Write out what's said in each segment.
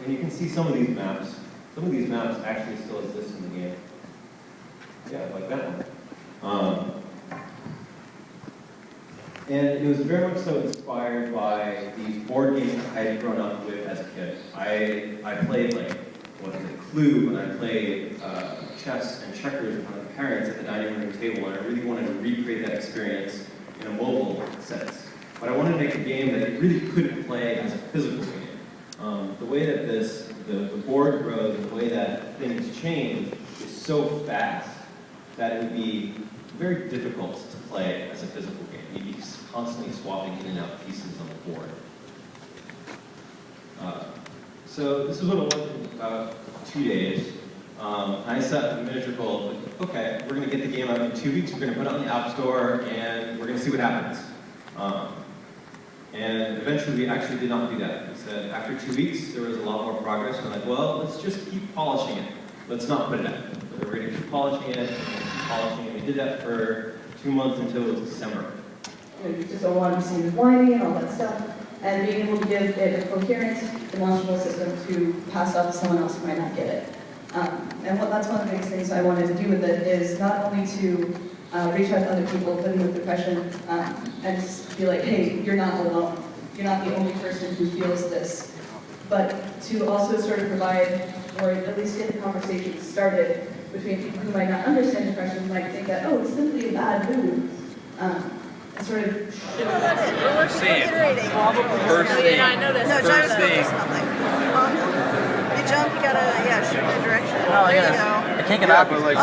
And you can see some of these maps. Some of these maps actually still exist in the game. Yeah, like that one. And it was very much so inspired by these board games I had grown up with as a kid. I played like, what is it, Clue, and I played chess and checkers with my parents at the dining room table, and I really wanted to recreate that experience in a mobile sense. But I wanted to make a game that you really couldn't play as a physical game. The way that the board grows, and the way that things change is so fast that it would be very difficult to play as a physical game. You'd be constantly swapping in and out pieces on the board. So this is what it was in about 2 days. I set a miniature goal of, okay, we're going to get the game out in 2 weeks, we're going to put it on the App Store, and we're going to see what happens. And eventually we actually did not do that. We said after 2 weeks there was a lot more progress, and we're like, well, let's just keep polishing it. Let's not put it out. So we're going to keep polishing it, and keep polishing it. We did that for 2 months until it was December. You just don't want to see whining and all that stuff, and being able to give it a coherent, demonstrable system to pass off to someone else who might not get it. And that's one of the biggest things I wanted to do with it, is not only to reach out to other people living with depression and just be like, hey, you're not alone. You're not the only person who feels this. But to also sort of provide, or at least get the conversation started between people who might not understand depression, who might think that, oh, it's simply a bad mood. And sort of... First thing. I know this. No, First thing. You jump, you gotta, shoot in the direction. Oh, there you go. I can't get out, but like...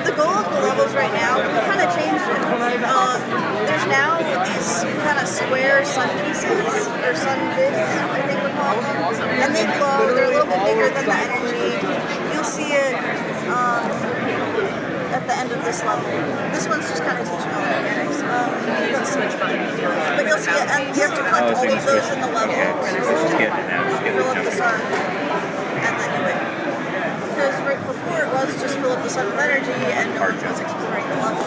The goal of the levels right now, we kind of changed it. There's now these kind of square sun pieces, or sun bits, I think we're calling them. And they glow, they're a little bit bigger than the energy. You'll see it at the end of this level. This one's just kind of teaching all the mechanics. But you'll see it, and you have to collect all of those in the level. Fill up the sun, and then you win. Because right before it was just fill up the sun with energy and no one was exploring the level.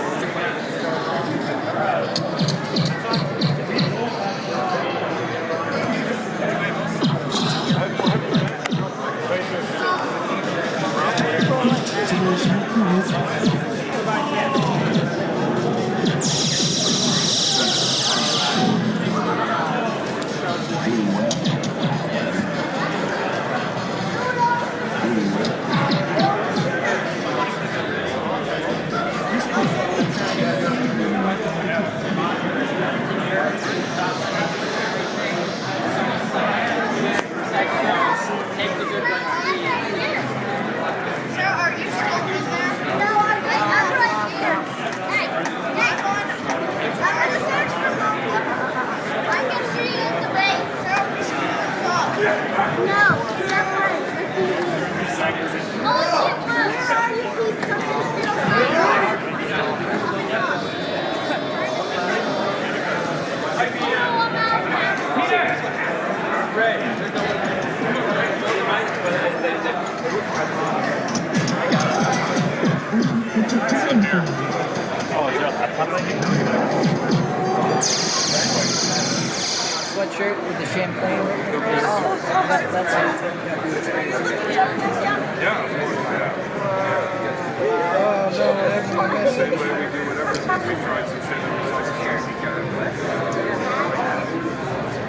Sweatshirt with the Champlain. That's it. Same way we do whatever. We tried some shit that was like,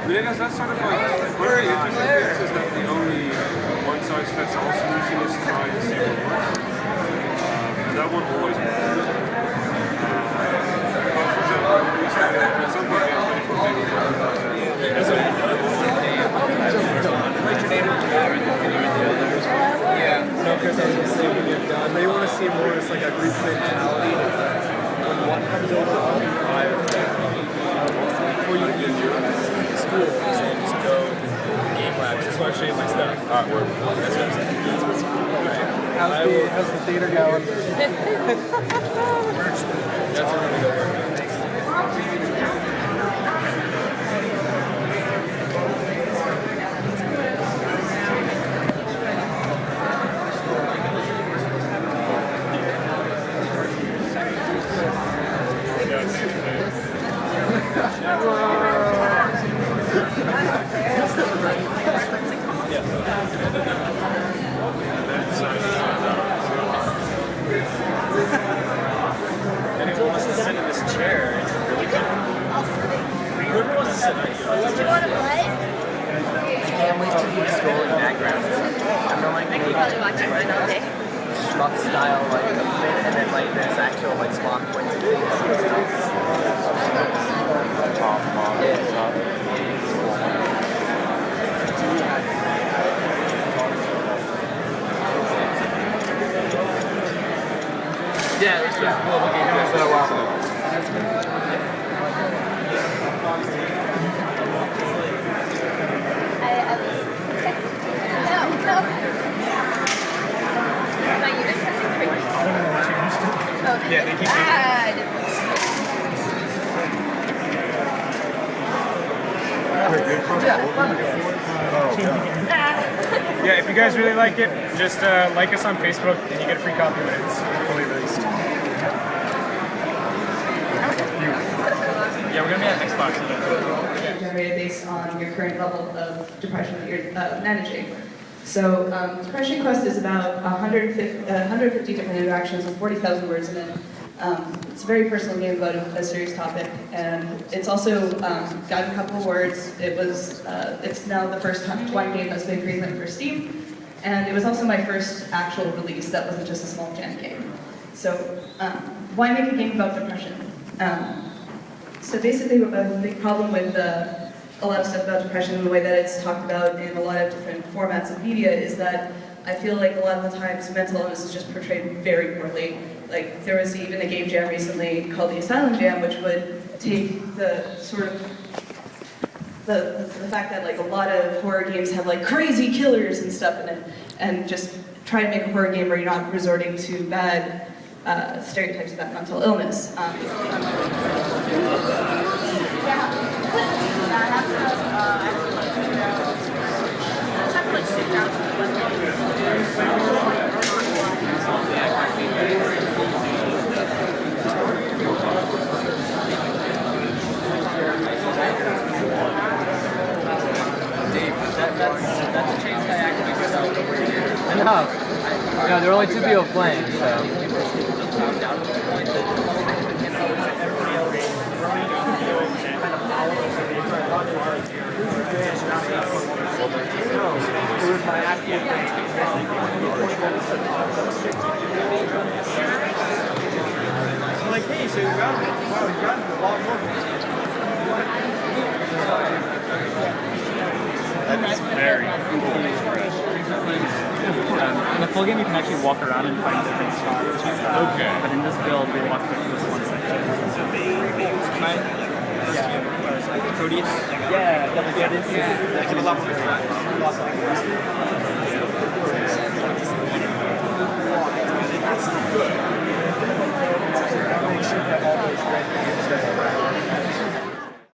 I guess that's sort of like very interesting things is that the only one-size-fits-all solution is trying to see what works. And that won't always work. For example, we started at some point we were for big No, Chris, I was going to say when you're done, they want to see more as like a group mentality. When one comes over, I'll be five. Before you leave school, I'm saying just go to game labs. Just want to show you my stuff. That's what I'm saying. How's the theater going? That's what we're going to go work on. Yeah. probably watching mine all day. Schmuck style like movement, and then like there's actual like spawn points and things. Top model stuff. Yeah, it's pretty cool looking at this. Yeah, they keep Yeah, if you guys really like it, just like us on Facebook and you get a free copy when it's fully released. Yeah, we're gonna be at Xbox. Generated based on your current level of depression that you're managing. So Depression Quest is about 150 different interactions with 40,000 words in it. It's a very personal game about a serious topic, and it's also gotten a couple of awards. It's now the first wine game that's been greenlit for Steam, and it was also my first actual release that wasn't just a small jam game. So why make a game about depression? So basically, a big problem with a lot of stuff about depression and the way that it's talked about in a lot of different formats of media is that I feel like a lot of the times mental illness is just portrayed very poorly. Like there was even a game jam recently called the Asylum Jam, which would take the sort of the fact that like a lot of horror games have like crazy killers and stuff in it, and just try to make a horror game where you're not resorting to bad stereotypes about mental illness. That's a chase kayak we sell. No, there are only 2 people playing, so. Like, hey, so you've got a lot more. That is very cool. In the full game, you can actually walk around and find different spots. Okay. But in this build, we walk through this one section. Proteus? Yeah, Yeah, it's a lot more.